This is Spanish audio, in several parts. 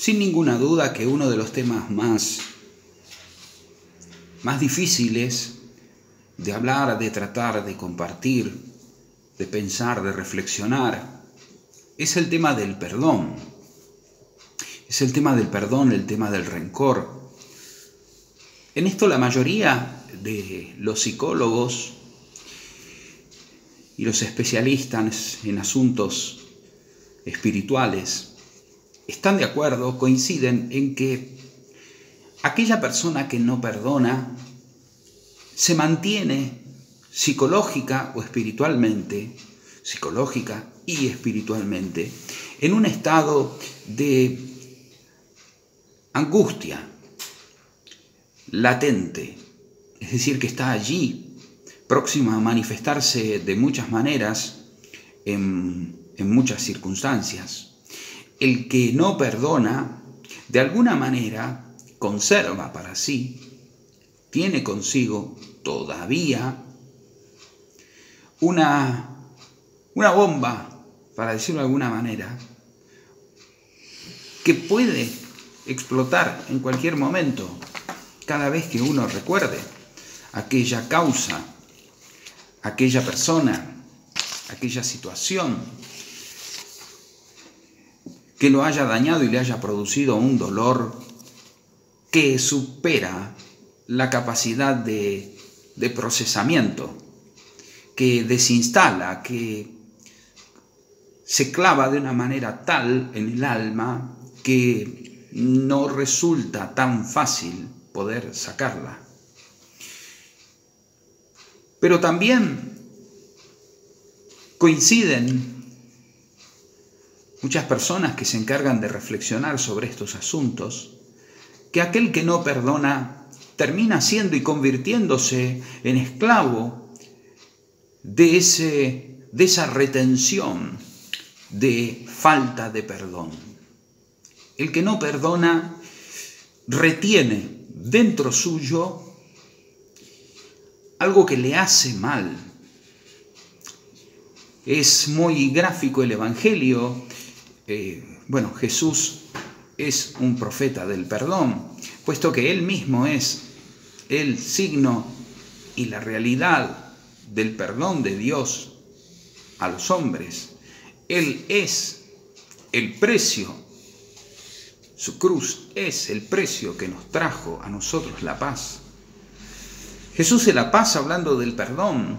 Sin ninguna duda que uno de los temas más difíciles de hablar, de tratar, de compartir, de pensar, de reflexionar, es el tema del perdón. Es el tema del perdón, el tema del rencor. En esto la mayoría de los psicólogos y los especialistas en asuntos espirituales están de acuerdo, coinciden en que aquella persona que no perdona se mantiene psicológica y espiritualmente, en un estado de angustia latente, es decir, que está allí, próxima a manifestarse de muchas maneras, en muchas circunstancias. El que no perdona, de alguna manera, conserva para sí, tiene consigo todavía una bomba, para decirlo de alguna manera, que puede explotar en cualquier momento, cada vez que uno recuerde aquella causa, aquella persona, aquella situación que lo haya dañado y le haya producido un dolor que supera la capacidad de procesamiento, que desinstala, que se clava de una manera tal en el alma que no resulta tan fácil poder sacarla. Pero también coinciden muchas personas que se encargan de reflexionar sobre estos asuntos, que aquel que no perdona termina siendo y convirtiéndose en esclavo de esa retención de falta de perdón. El que no perdona retiene dentro suyo algo que le hace mal. Es muy gráfico el Evangelio. Jesús es un profeta del perdón, puesto que Él mismo es el signo y la realidad del perdón de Dios a los hombres. Él es el precio, su cruz es el precio que nos trajo a nosotros la paz. Jesús se la pasa hablando del perdón,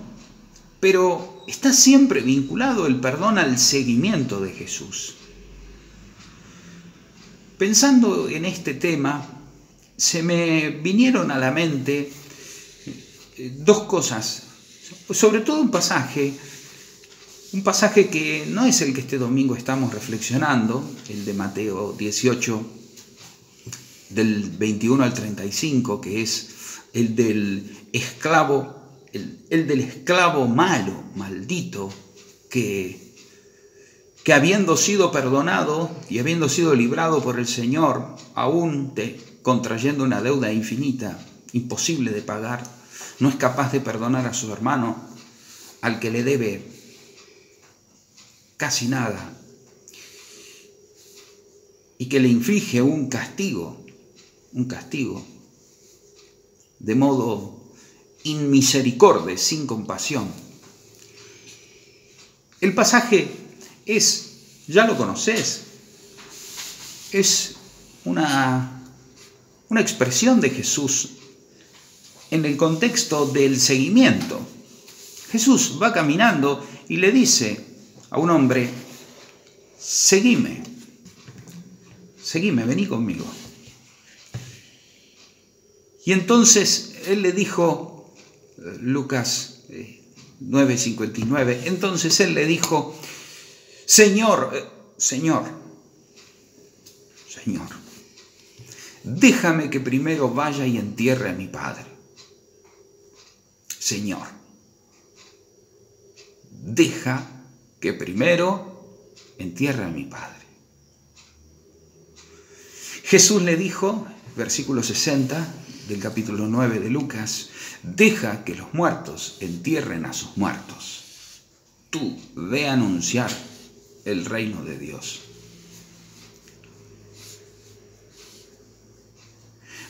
pero está siempre vinculado el perdón al seguimiento de Jesús. Pensando en este tema, se me vinieron a la mente dos cosas, sobre todo un pasaje que no es el que este domingo estamos reflexionando, el de Mateo 18, del 21 al 35, que es el del esclavo, el del esclavo malo, maldito, que habiendo sido perdonado y habiendo sido librado por el Señor, aún contrayendo una deuda infinita, imposible de pagar, no es capaz de perdonar a su hermano, al que le debe casi nada, y que le inflige un castigo, de modo inmisericordia, sin compasión. El pasaje ya lo conoces, es una expresión de Jesús en el contexto del seguimiento. Jesús va caminando y le dice a un hombre: seguime, vení conmigo. Y entonces él le dijo, Lucas 9:59, entonces él le dijo: Señor, déjame que primero vaya y entierre a mi padre. Señor, deja que primero entierre a mi padre. Jesús le dijo, versículo 60 del capítulo 9 de Lucas: deja que los muertos entierren a sus muertos. Tú ve a anunciar el reino de Dios.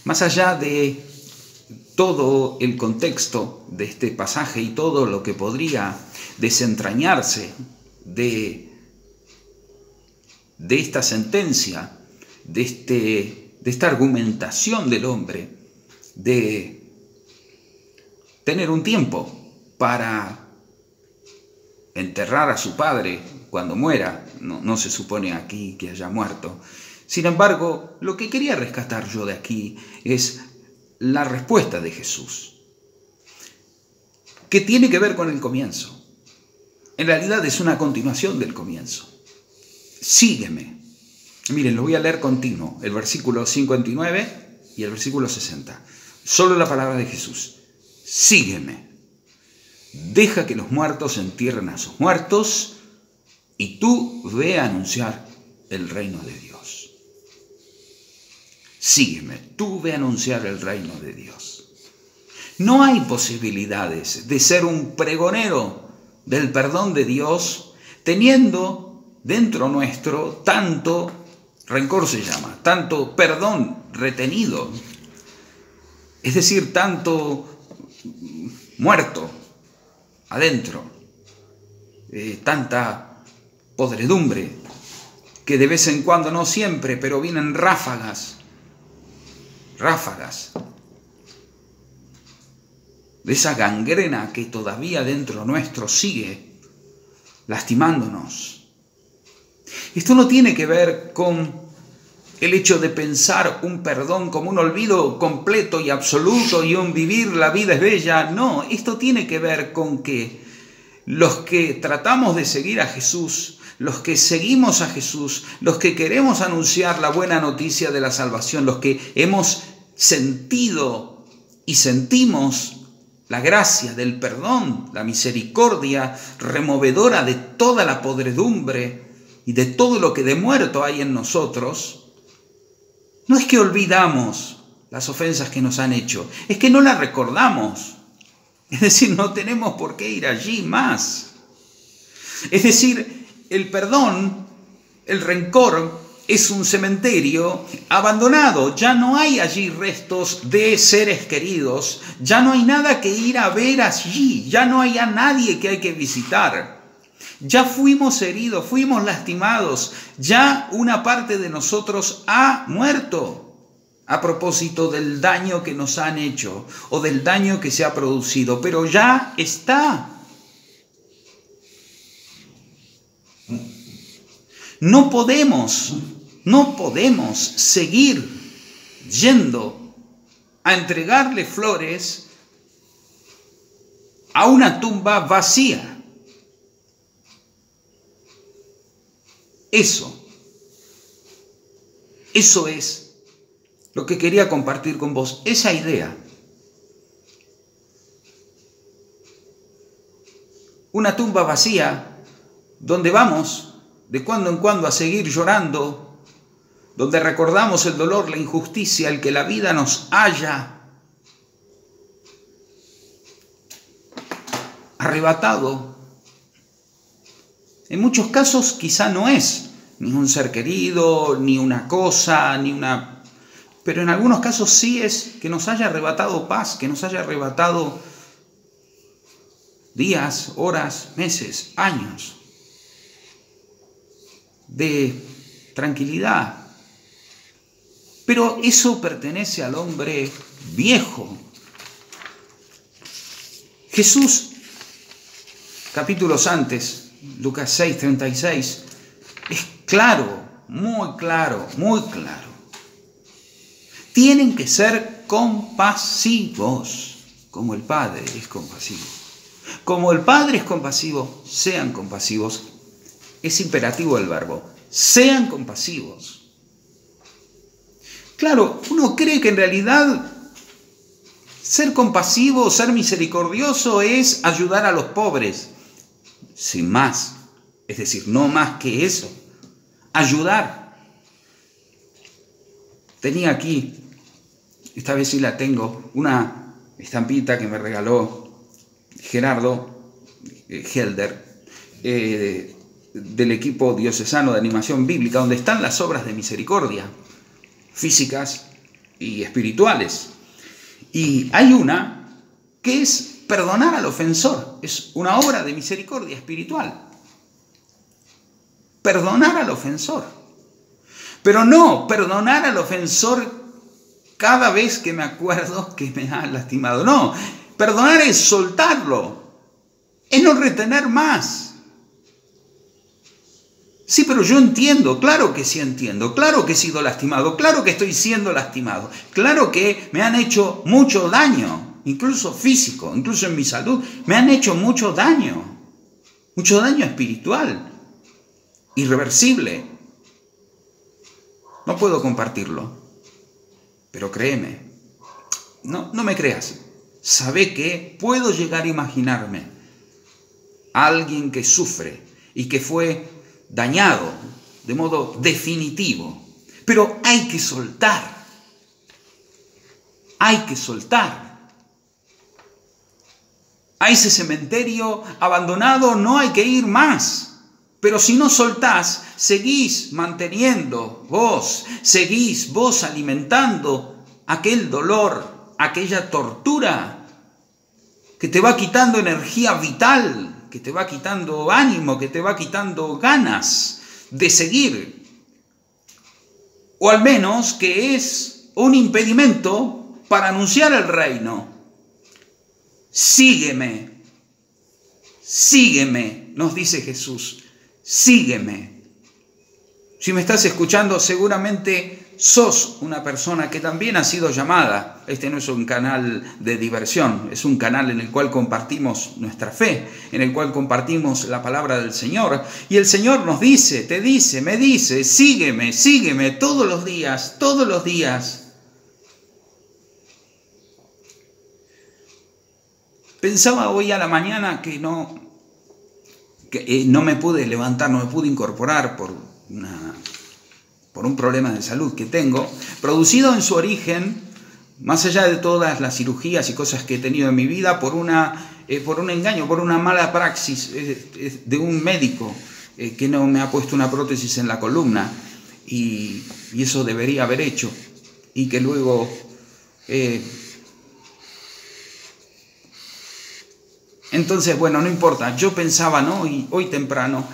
Más allá de todo el contexto de este pasaje y todo lo que podría desentrañarse de esta sentencia, de esta argumentación del hombre, de tener un tiempo para enterrar a su padre cuando muera, no se supone aquí que haya muerto. Sin embargo, lo que quería rescatar yo de aquí es la respuesta de Jesús, que tiene que ver con el comienzo. En realidad es una continuación del comienzo. Sígueme. Miren, lo voy a leer continuo, el versículo 59 y el versículo 60. Solo la palabra de Jesús. Sígueme. Deja que los muertos entierren a sus muertos y tú ve a anunciar el reino de Dios. Sígueme, tú ve a anunciar el reino de Dios. No hay posibilidades de ser un pregonero del perdón de Dios teniendo dentro nuestro tanto rencor, se llama, tanto perdón retenido, es decir, tanto muerto adentro, tanta podredumbre que de vez en cuando, no siempre, pero vienen ráfagas de esa gangrena que todavía dentro nuestro sigue lastimándonos. Esto no tiene que ver con el hecho de pensar un perdón como un olvido completo y absoluto y un vivir la vida es bella. No, esto tiene que ver con que los que tratamos de seguir a Jesús, los que seguimos a Jesús, los que queremos anunciar la buena noticia de la salvación, los que hemos sentido y sentimos la gracia del perdón, la misericordia removedora de toda la podredumbre y de todo lo que de muerto hay en nosotros, no es que olvidamos las ofensas que nos han hecho, es que no las recordamos. Es decir, no tenemos por qué ir allí más. Es decir, el perdón, el rencor, es un cementerio abandonado. Ya no hay allí restos de seres queridos. Ya no hay nada que ir a ver allí. Ya no hay a nadie que hay que visitar. Ya fuimos heridos, fuimos lastimados. Ya una parte de nosotros ha muerto a propósito del daño que nos han hecho o del daño que se ha producido. Pero ya está. No podemos seguir yendo a entregarle flores a una tumba vacía. Eso es lo que quería compartir con vos, esa idea. Una tumba vacía donde vamos de cuando en cuando a seguir llorando, donde recordamos el dolor, la injusticia, el que la vida nos haya arrebatado. En muchos casos quizá no es ni un ser querido, ni una cosa, pero en algunos casos sí es que nos haya arrebatado paz, que nos haya arrebatado días, horas, meses, años de tranquilidad. Pero eso pertenece al hombre viejo. Jesús, capítulos antes, Lucas 6:36, es claro, muy claro, muy claro. Tienen que ser compasivos, como el Padre es compasivo. Como el Padre es compasivo, sean compasivos. Es imperativo el verbo, sean compasivos. Claro, uno cree que en realidad ser compasivo, ser misericordioso es ayudar a los pobres. Sin más, es decir, no más que eso. Ayudar. Tenía aquí, esta vez sí la tengo, una estampita que me regaló Gerardo Helder, del equipo diocesano de animación bíblica, donde están las obras de misericordia, físicas, y espirituales. Y hay una que es perdonar al ofensor. Es una obra de misericordia espiritual. Perdonar al ofensor. Pero no perdonar al ofensor cada vez que me acuerdo que me ha lastimado. No, perdonar es soltarlo. Es no retener más. Sí, pero yo entiendo, claro que sí entiendo, claro que he sido lastimado, claro que estoy siendo lastimado, claro que me han hecho mucho daño, incluso físico, incluso en mi salud, me han hecho mucho daño espiritual, irreversible. No puedo compartirlo, pero créeme, no me creas, sabe que puedo llegar a imaginarme a alguien que sufre y que fue dañado de modo definitivo. Pero hay que soltar. Hay que soltar. A ese cementerio abandonado no hay que ir más. Pero si no soltás, seguís manteniendo vos, seguís vos alimentando aquel dolor, aquella tortura que te va quitando energía vital, que te va quitando ánimo, que te va quitando ganas de seguir. O al menos que es un impedimento para anunciar el reino. Sígueme, sígueme, nos dice Jesús, sígueme. Si me estás escuchando, seguramente sos una persona que también ha sido llamada. Este no es un canal de diversión, es un canal en el cual compartimos nuestra fe, en el cual compartimos la palabra del Señor. Y el Señor nos dice, te dice, me dice, sígueme, sígueme todos los días, todos los días. Pensaba hoy a la mañana que no me pude levantar, no me pude incorporar por un problema de salud que tengo, producido en su origen, más allá de todas las cirugías y cosas que he tenido en mi vida, por un engaño, por una mala praxis de un médico que no me ha puesto una prótesis en la columna, y eso debería haber hecho, y que luego entonces, bueno, no importa, yo pensaba, ¿no? Y hoy temprano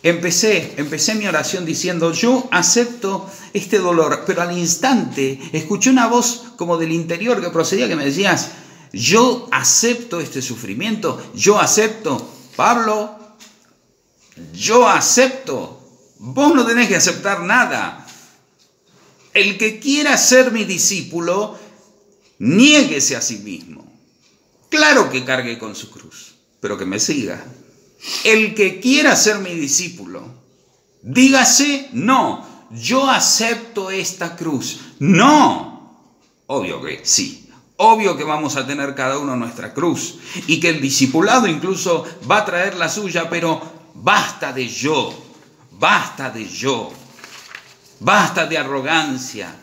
empecé mi oración diciendo, yo acepto este dolor, pero al instante escuché una voz como del interior que procedía, que me decías, yo acepto este sufrimiento, yo acepto, Pablo, yo acepto, vos no tenés que aceptar nada. El que quiera ser mi discípulo, niéguese a sí mismo. Claro que cargue con su cruz, pero que me siga. El que quiera ser mi discípulo, dígase, no, yo acepto esta cruz. No, obvio que sí, obvio que vamos a tener cada uno nuestra cruz y que el discipulado incluso va a traer la suya, pero basta de yo, basta de yo, basta de arrogancia,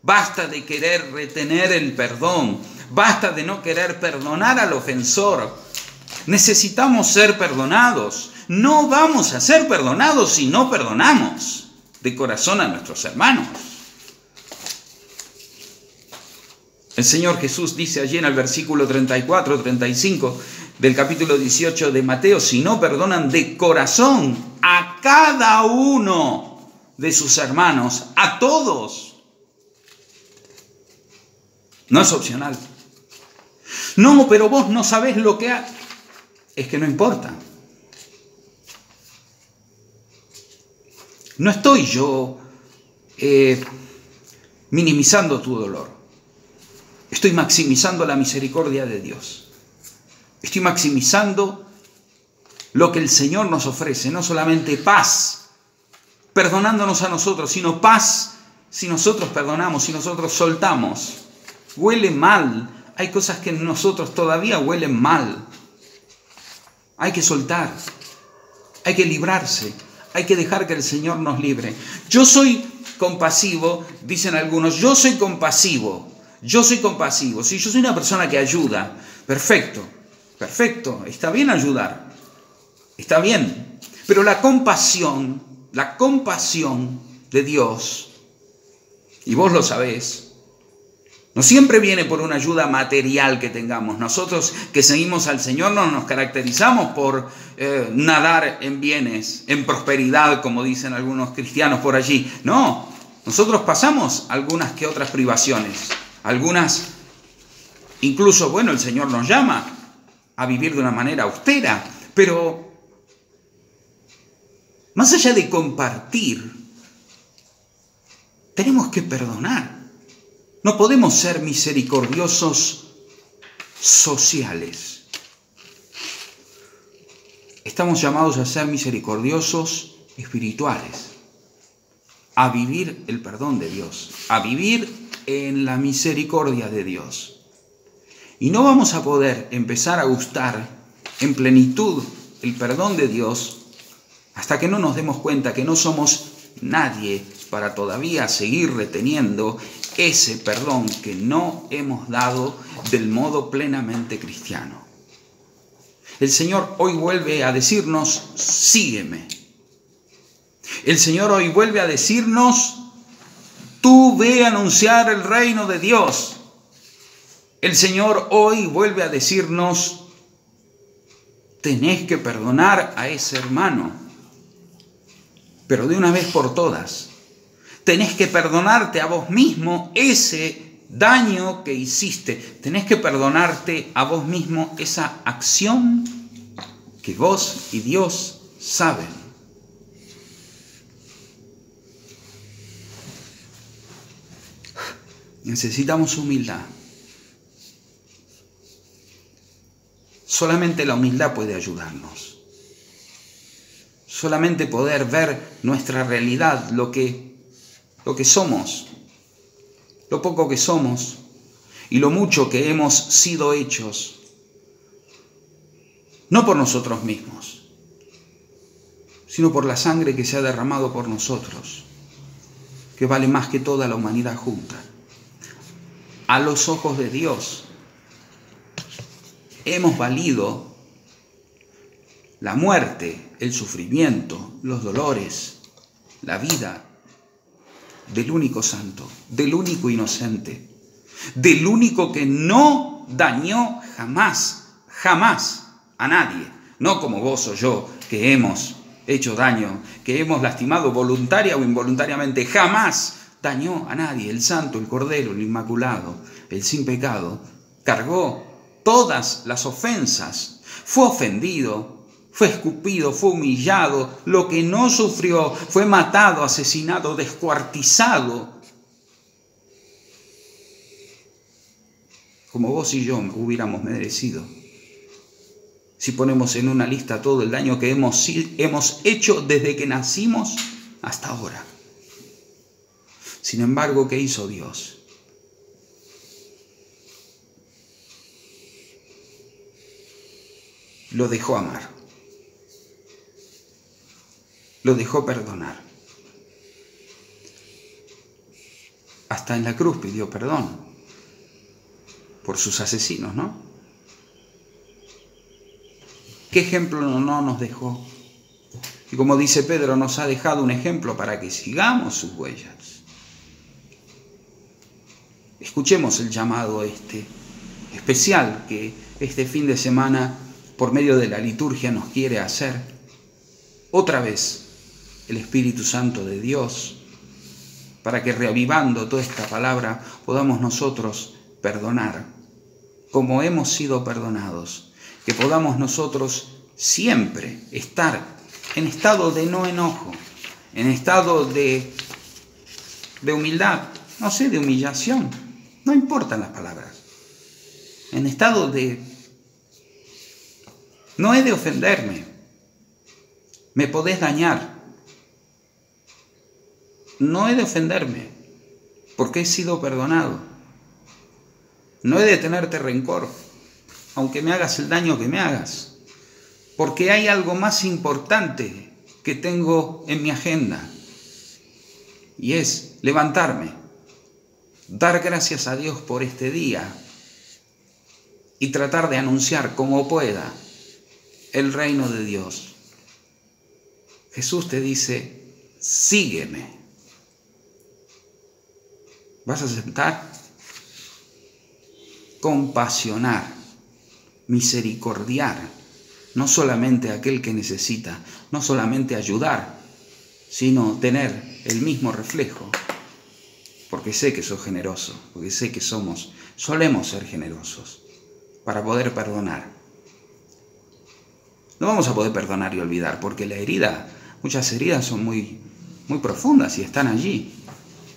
basta de querer retener el perdón, basta de no querer perdonar al ofensor. Necesitamos ser perdonados. No vamos a ser perdonados si no perdonamos de corazón a nuestros hermanos. El Señor Jesús dice allí en el versículo 34, 35 del capítulo 18 de Mateo, si no perdonan de corazón a cada uno de sus hermanos, a todos. No es opcional. No, pero vos no sabés lo que ha... Es que no importa. No estoy yo minimizando tu dolor. Estoy maximizando la misericordia de Dios. Estoy maximizando lo que el Señor nos ofrece. No solamente paz, perdonándonos a nosotros, sino paz si nosotros perdonamos, si nosotros soltamos. Huele mal. Hay cosas que en nosotros todavía huelen mal. Hay que soltar, hay que librarse, hay que dejar que el Señor nos libre. Yo soy compasivo, dicen algunos, yo soy compasivo. Si yo soy una persona que ayuda, perfecto, está bien ayudar, está bien. Pero la compasión de Dios, y vos lo sabés, No siempre viene por una ayuda material que tengamos. Nosotros que seguimos al Señor no nos caracterizamos por nadar en bienes, en prosperidad, como dicen algunos cristianos por allí. No, nosotros pasamos algunas que otras privaciones. Algunas, incluso, bueno, el Señor nos llama a vivir de una manera austera. Pero más allá de compartir, tenemos que perdonar. No podemos ser misericordiosos sociales. Estamos llamados a ser misericordiosos espirituales, a vivir el perdón de Dios, a vivir en la misericordia de Dios. Y no vamos a poder empezar a gustar en plenitud el perdón de Dios hasta que no nos demos cuenta que no somos nadie para todavía seguir reteniendo ese perdón que no hemos dado del modo plenamente cristiano. El Señor hoy vuelve a decirnos, sígueme. El Señor hoy vuelve a decirnos, tú ve a anunciar el reino de Dios. El Señor hoy vuelve a decirnos, tenés que perdonar a ese hermano, pero de una vez por todas. Tenés que perdonarte a vos mismo ese daño que hiciste. Tenés que perdonarte a vos mismo esa acción que vos y Dios saben. Necesitamos humildad. Solamente la humildad puede ayudarnos. Solamente poder ver nuestra realidad, lo que somos, lo poco que somos y lo mucho que hemos sido hechos, no por nosotros mismos, sino por la sangre que se ha derramado por nosotros, que vale más que toda la humanidad junta. A los ojos de Dios hemos valido la muerte, el sufrimiento, los dolores, la vida del único santo, del único inocente, del único que no dañó jamás a nadie. No como vos o yo, que hemos hecho daño, que hemos lastimado voluntaria o involuntariamente. Jamás dañó a nadie. El santo, el cordero, el inmaculado, el sin pecado, cargó todas las ofensas, fue ofendido, fue escupido, fue humillado, lo que no sufrió, fue matado, asesinado, descuartizado, como vos y yo hubiéramos merecido. Si ponemos en una lista todo el daño que hemos hecho desde que nacimos hasta ahora. Sin embargo, ¿qué hizo Dios? Lo dejó amar. Lo dejó perdonar. Hasta en la cruz pidió perdón por sus asesinos, ¿no? ¿Qué ejemplo no nos dejó? Y como dice Pedro, nos ha dejado un ejemplo para que sigamos sus huellas. Escuchemos el llamado especial que este fin de semana, por medio de la liturgia, nos quiere hacer. Otra vez, el Espíritu Santo de Dios, para que reavivando toda esta palabra podamos nosotros perdonar como hemos sido perdonados, que podamos nosotros siempre estar en estado de no enojo, en estado de humildad, no sé, de humillación, no importan las palabras, en estado de, no he de ofenderme, me podés dañar, no he de ofenderme, porque he sido perdonado. No he de tenerte rencor, aunque me hagas el daño que me hagas, porque hay algo más importante que tengo en mi agenda, y es levantarme, dar gracias a Dios por este día y tratar de anunciar como pueda el reino de Dios. Jesús te dice, sígueme. ¿Vas a aceptar? compasionar, misericordiar, no solamente a aquel que necesita, no solamente ayudar, sino tener el mismo reflejo, porque sé que sos generoso, porque sé que solemos ser generosos, para poder perdonar. No vamos a poder perdonar y olvidar, porque muchas heridas son muy profundas y están allí.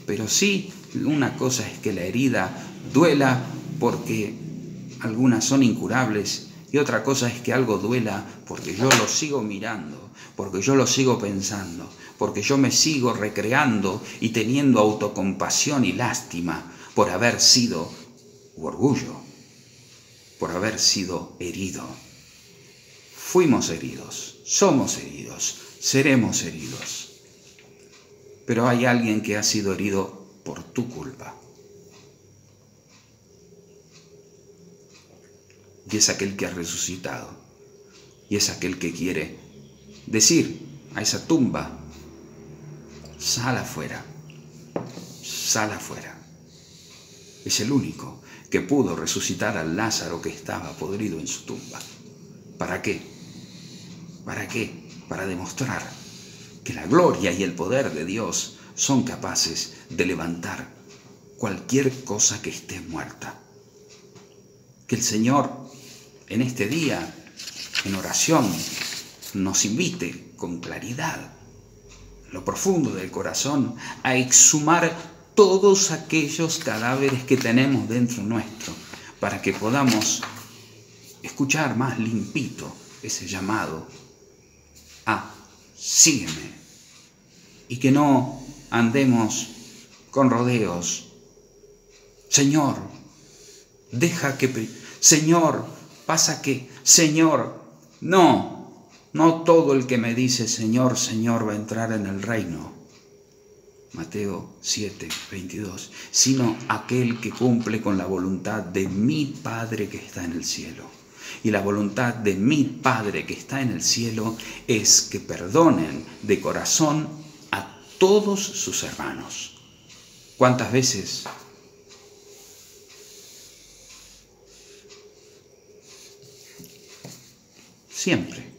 Pero sí, una cosa es que la herida duela porque algunas son incurables, y otra cosa es que algo duela porque yo lo sigo mirando, porque yo lo sigo pensando, porque yo me sigo recreando y teniendo autocompasión y lástima por haber sido, u orgullo, por haber sido herido. Fuimos heridos, somos heridos, seremos heridos. Pero hay alguien que ha sido herido por tu culpa. Y es aquel que ha resucitado. Y es aquel que quiere decir a esa tumba: sal afuera, sal afuera. Es el único que pudo resucitar al Lázaro que estaba podrido en su tumba. ¿Para qué? ¿Para qué? Para demostrar que la gloria y el poder de Dios son capaces de levantar cualquier cosa que esté muerta. Que el Señor en este día, en oración, nos invite con claridad, en lo profundo del corazón, a exhumar todos aquellos cadáveres que tenemos dentro nuestro, para que podamos escuchar más limpito ese llamado a sígueme, y que no andemos con rodeos. Señor, Señor, pasa que, Señor, no todo el que me dice Señor, Señor va a entrar en el reino, Mateo 7, 22, sino aquel que cumple con la voluntad de mi Padre que está en el cielo. Y la voluntad de mi Padre que está en el cielo es que perdonen de corazón a todos sus hermanos. ¿Cuántas veces siempre